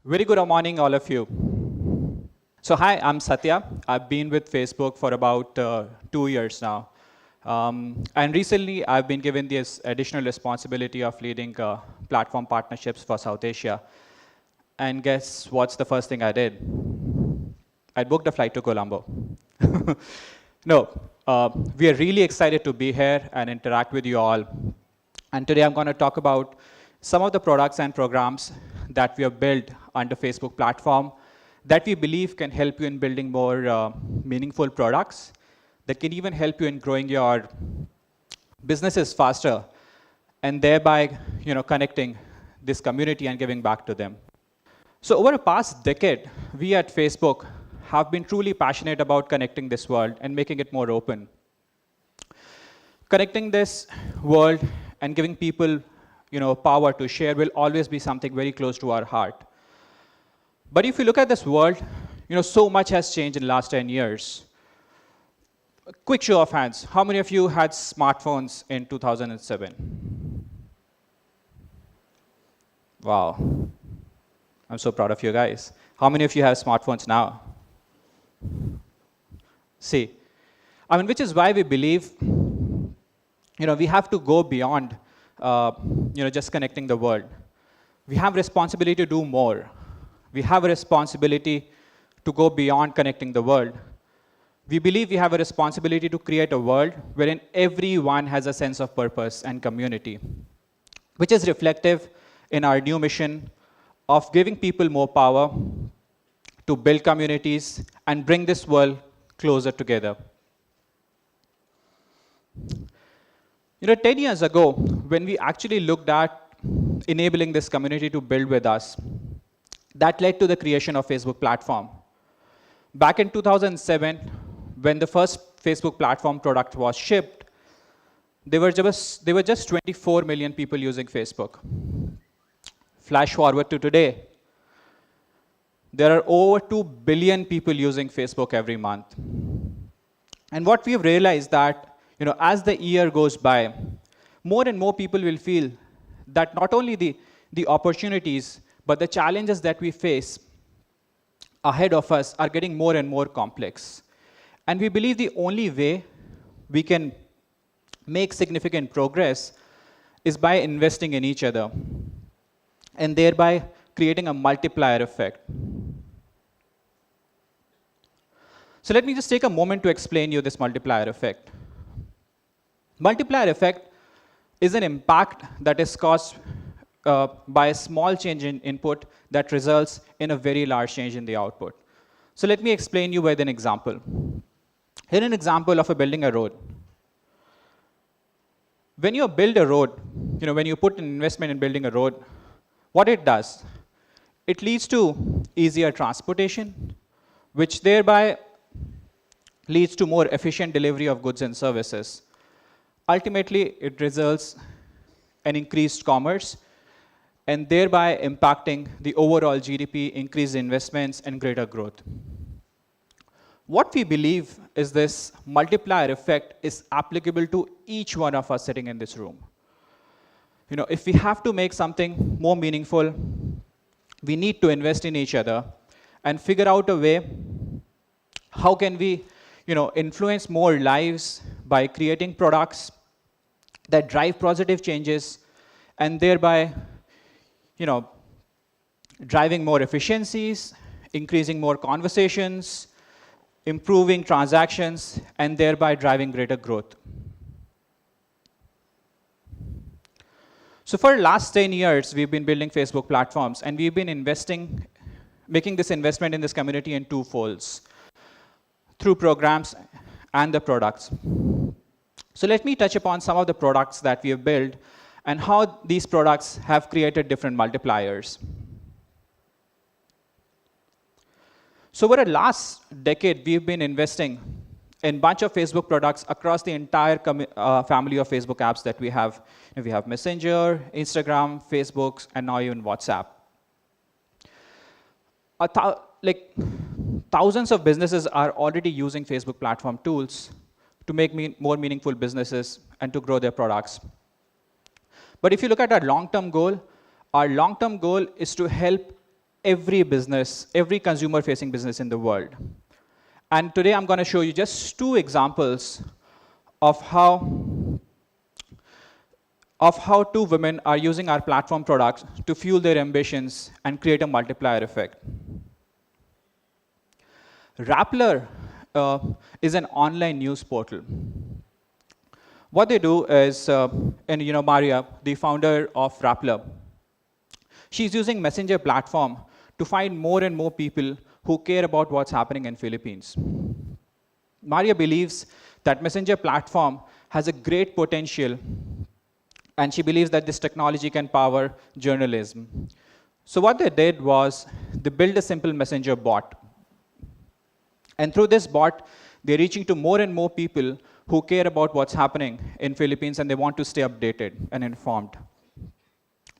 Very good morning, all of you. So hi, I'm Satya. I've been with Facebook for about 2 years now. And recently, I've been given this additional responsibility of leading platform partnerships for South Asia. And guess what's the first thing I did? I booked a flight to Colombo. No, we are really excited to be here and interact with you all. And today I'm going to talk about some of the products and programs that we have built under Facebook platform that we believe can help you in building more meaningful products that can even help you in growing your businesses faster and thereby connecting this community and giving back to them. So over the past decade, we at Facebook have been truly passionate about connecting this world and making it more open. Connecting this world and giving people power to share will always be something very close to our heart. But if you look at this world, so much has changed in the last 10 years. A quick show of hands. How many of you had smartphones in 2007? Wow. I'm so proud of you guys. How many of you have smartphones now? See, which is why we believe, we have to go beyond, just connecting the world. We have responsibility to do more. We have a responsibility to go beyond connecting the world. We believe we have a responsibility to create a world wherein everyone has a sense of purpose and community, which is reflective in our new mission of giving people more power to build communities and bring this world closer together. 10 years ago, when we actually looked at enabling this community to build with us, that led to the creation of Facebook platform. Back in 2007, when the first Facebook platform product was shipped, there were just 24 million people using Facebook. Flash forward to today, there are over 2 billion people using Facebook every month. And what we've realized that, as the year goes by, more and more people will feel that not only the opportunities, but the challenges that we face ahead of us are getting more and more complex. And we believe the only way we can make significant progress is by investing in each other and thereby creating a multiplier effect. So let me just take a moment to explain you this multiplier effect. Multiplier effect is an impact that is caused by a small change in input that results in a very large change in the output. So let me explain you with an example. Here an example of building a road. When you build a road, when you put an investment in building a road, what it does, it leads to easier transportation, which thereby leads to more efficient delivery of goods and services. Ultimately, it results in increased commerce and thereby impacting the overall GDP, increased investments, and greater growth. What we believe is this multiplier effect is applicable to each one of us sitting in this room. If we have to make something more meaningful, we need to invest in each other and figure out a way how can we influence more lives by creating products that drive positive changes and thereby driving more efficiencies, increasing more conversations, improving transactions, and thereby driving greater growth. So for the last 10 years, we've been building Facebook platforms, and we've been making this investment in this community in two folds, through programs and the products. So let me touch upon some of the products that we have built and how these products have created different multipliers. So over the last decade, we've been investing in a bunch of Facebook products across the entire family of Facebook apps that we have. We have Messenger, Instagram, Facebook, and now even WhatsApp. Thousands of businesses are already using Facebook platform tools to make more meaningful businesses and to grow their products. But if you look at our long-term goal is to help every business, every consumer-facing business in the world. And today I'm going to show you just two examples of how two women are using our platform products to fuel their ambitions and create a multiplier effect. Rappler is an online news portal. What they do is, and Maria, the founder of Rappler, she's using Messenger platform to find more and more people who care about what's happening in Philippines. Maria believes that Messenger platform has a great potential, and she believes that this technology can power journalism. So what they did was they built a simple Messenger bot. And through this bot, they're reaching to more and more people who care about what's happening in Philippines and they want to stay updated and informed.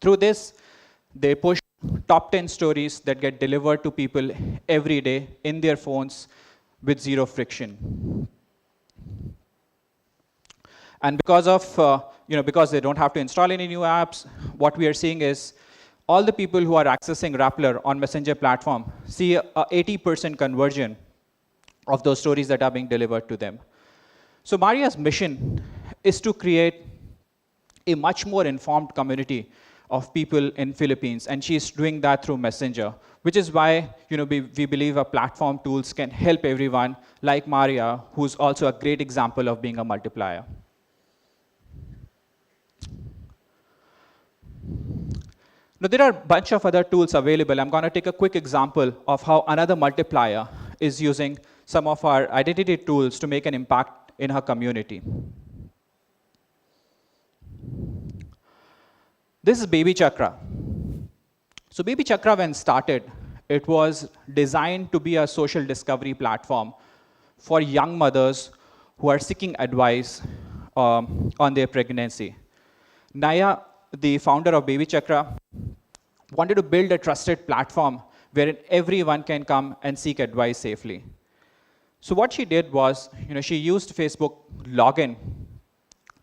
Through this, they push top 10 stories that get delivered to people every day in their phones with zero friction. And because they don't have to install any new apps, what we are seeing is all the people who are accessing Rappler on Messenger platform see a 80% conversion of those stories that are being delivered to them. So Maria's mission is to create a much more informed community of people in Philippines, and she's doing that through Messenger, which is why we believe our platform tools can help everyone, like Maria, who's also a great example of being a multiplier. Now, there are a bunch of other tools available. I'm going to take a quick example of how another multiplier is using some of our identity tools to make an impact in her community. This is Baby Chakra. So Baby Chakra, when started, it was designed to be a social discovery platform for young mothers who are seeking advice on their pregnancy. Naya, the founder of Baby Chakra, wanted to build a trusted platform wherein everyone can come and seek advice safely. So what she did was, she used Facebook login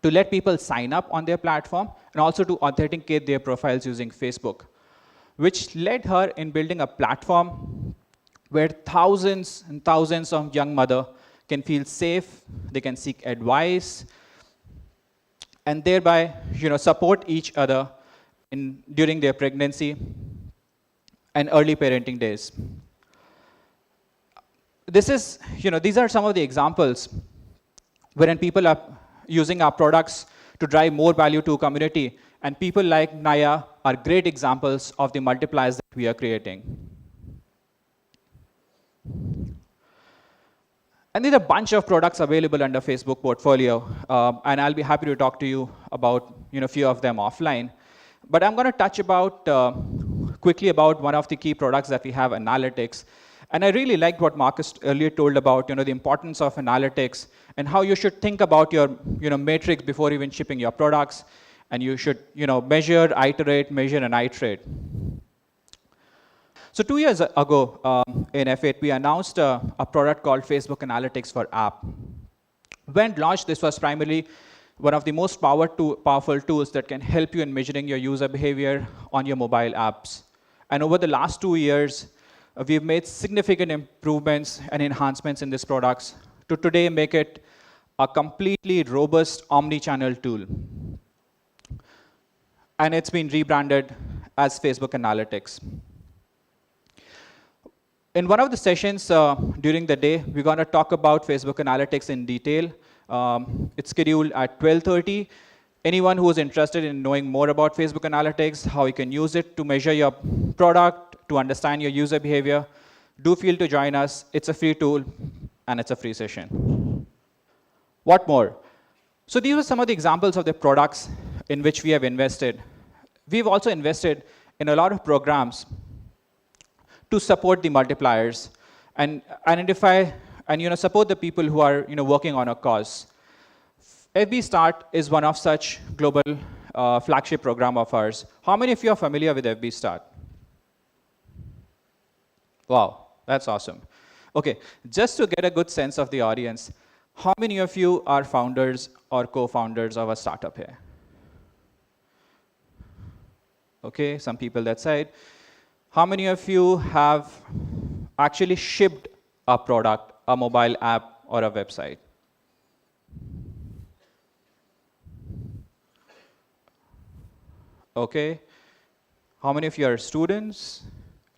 to let people sign up on their platform and also to authenticate their profiles using Facebook, which led her in building a platform where thousands and thousands of young mothers can feel safe, they can seek advice, and thereby support each other during their pregnancy and early parenting days. These are some of the examples wherein people are using our products to drive more value to a community, and people like Naya are great examples of the multipliers that we are creating. And there's a bunch of products available under Facebook portfolio, and I'll be happy to talk to you about a few of them offline. But I'm going to touch quickly about one of the key products that we have, analytics. And I really liked what Marcus earlier told about the importance of analytics and how you should think about your matrix before even shipping your products. And you should measure, iterate, measure, and iterate. So 2 years ago in F8, we announced a product called Facebook Analytics for App. When launched, this was primarily one of the most powerful tools that can help you in measuring your user behavior on your mobile apps. And over the last 2 years, we've made significant improvements and enhancements in these products to today make it a completely robust omni-channel tool. And it's been rebranded as Facebook Analytics. In one of the sessions during the day, we're going to talk about Facebook Analytics in detail. It's scheduled at 12:30. Anyone who is interested in knowing more about Facebook Analytics, how you can use it to measure your product, to understand your user behavior, do feel to join us. It's a free tool, and it's a free session. What more? So these are some of the examples of the products in which we have invested. We've also invested in a lot of programs to support the multipliers and identify and support the people who are working on a cause. FB Start is one of such global flagship program of ours. How many of you are familiar with FB Start? Wow, that's awesome. Okay, just to get a good sense of the audience, how many of you are founders or co-founders of a startup here? Okay, some people that side. How many of you have actually shipped a product, a mobile app, or a website? Okay. How many of you are students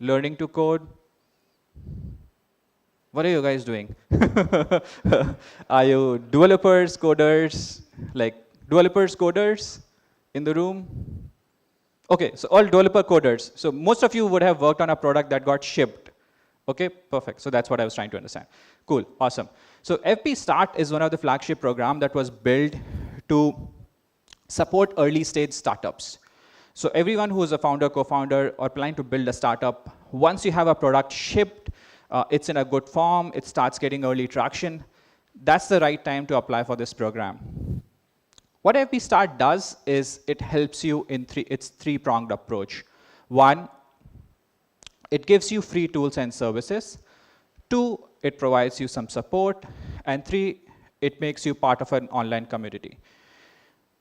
learning to code? What are you guys doing? Are you developers, coders, like developers, coders in the room? Okay, so all developer coders. So most of you would have worked on a product that got shipped. Okay, perfect. So that's what I was trying to understand. Cool, awesome. So FP Start is one of the flagship program that was built to support early stage startups. So everyone who is a founder, co-founder, or planning to build a startup, once you have a product shipped, it's in a good form, it starts getting early traction, that's the right time to apply for this program. What FP Start does is it helps you in its three-pronged approach. One, it gives you free tools and services. Two, it provides you some support. And three, it makes you part of an online community.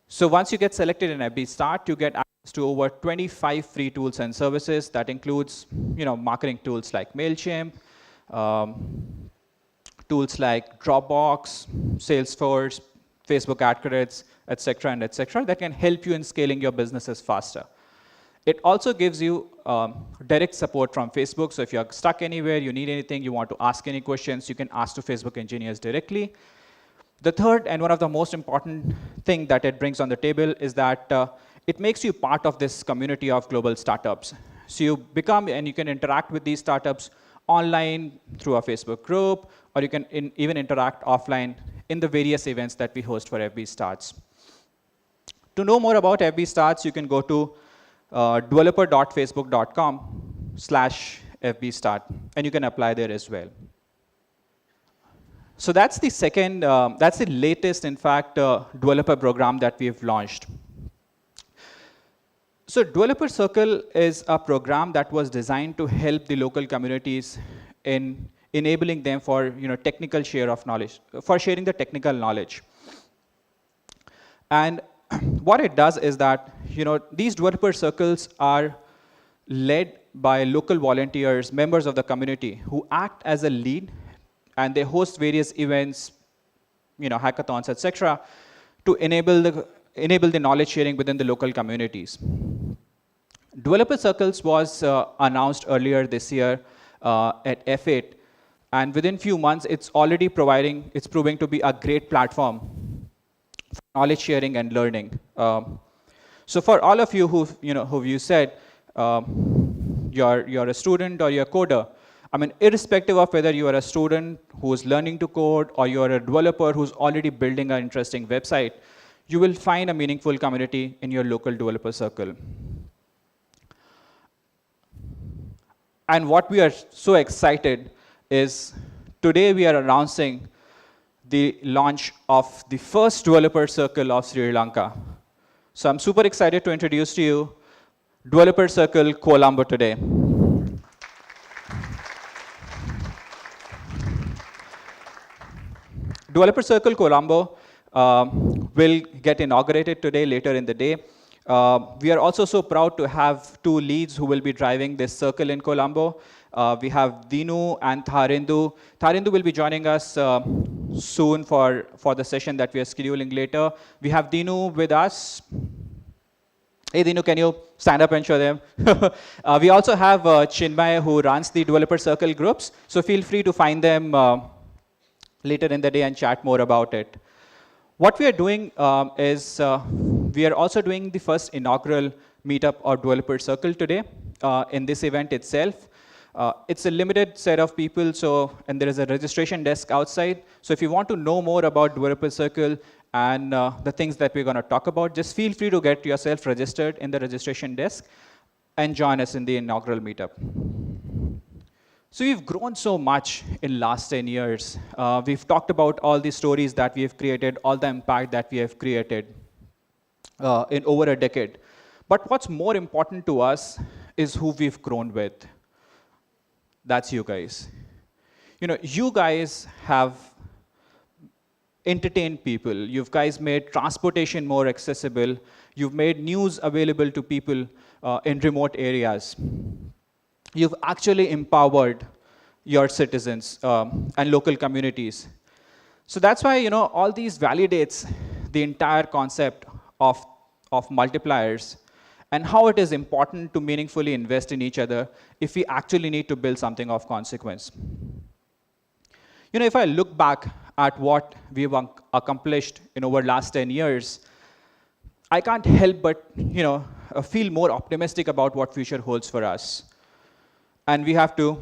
So once you get selected in FB Start, you get access to over 25 free tools and services. That includes, marketing tools like MailChimp, tools like Dropbox, Salesforce, Facebook ad credits, et cetera, that can help you in scaling your businesses faster. It also gives you direct support from Facebook. So if you're stuck anywhere, you need anything, you want to ask any questions, you can ask to Facebook engineers directly. The third and one of the most important thing that it brings on the table is that it makes you part of this community of global startups. So you become and you can interact with these startups online through a Facebook group, or you can even interact offline in the various events that we host for FB Starts. To know more about FB Starts, you can go to developer.facebook.com/FB Start, and you can apply there as well. So that's the second, that's the latest, in fact, developer program that we've launched. So Developer Circle is a program that was designed to help the local communities in enabling them for technical share of knowledge, for sharing the technical knowledge. And what it does is that these developer circles are led by local volunteers, members of the community, who act as a lead, and they host various events, hackathons, etc., to enable the knowledge sharing within the local communities. Developer Circles was announced earlier this year at F8, and within few months, it's proving to be a great platform for knowledge sharing and learning. So for all of you who you said you're a student or you're a coder, I mean, irrespective of whether you are a student who's learning to code or you're a developer who's already building an interesting website, you will find a meaningful community in your local developer circle. And what we are so excited is today we are announcing the launch of the first developer circle of Sri Lanka. So I'm super excited to introduce to you Developer Circle Colombo today. Developer Circle Colombo will get inaugurated today, later in the day. We are also so proud to have two leads who will be driving this circle in Colombo. We have Dinu and Tharindu. Tharindu will be joining us soon for the session that we are scheduling later. We have Dinu with us. Hey Dinu, can you stand up and show them? We also have Chinmay, who runs the Developer Circle groups. So feel free to find them later in the day and chat more about it. What we are doing is we are also doing the first inaugural meetup of Developer Circle today in this event itself. It's a limited set of people, and there is a registration desk outside. So if you want to know more about Developer Circle and the things that we're going to talk about, just feel free to get yourself registered in the registration desk and join us in the inaugural meetup. So we've grown so much in last 10 years. We've talked about all the stories that we have created, all the impact that we have created in over a decade. But what's more important to us is who we've grown with. That's you guys. You guys have entertained people. You guys made transportation more accessible. You've made news available to people in remote areas. you've actually empowered your citizens and local communities. So that's why, all these validates the entire concept of, of multipliers and how it is important to meaningfully invest in each other if we actually need to build something of consequence. If I look back at what we've accomplished in over last 10 years, I can't help but, feel more optimistic about what future holds for us. And we have to,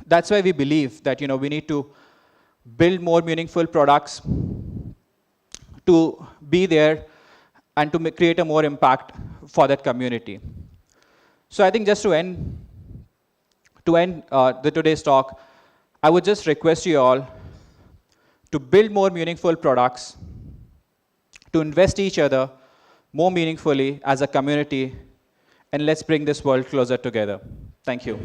that's why we believe that, we need to build more meaningful products to be there and to create a more impact for that community. So I think just to end the today's talk, I would just request you all to build more meaningful products, to invest each other more meaningfully as a community, and let's bring this world closer together. Thank you.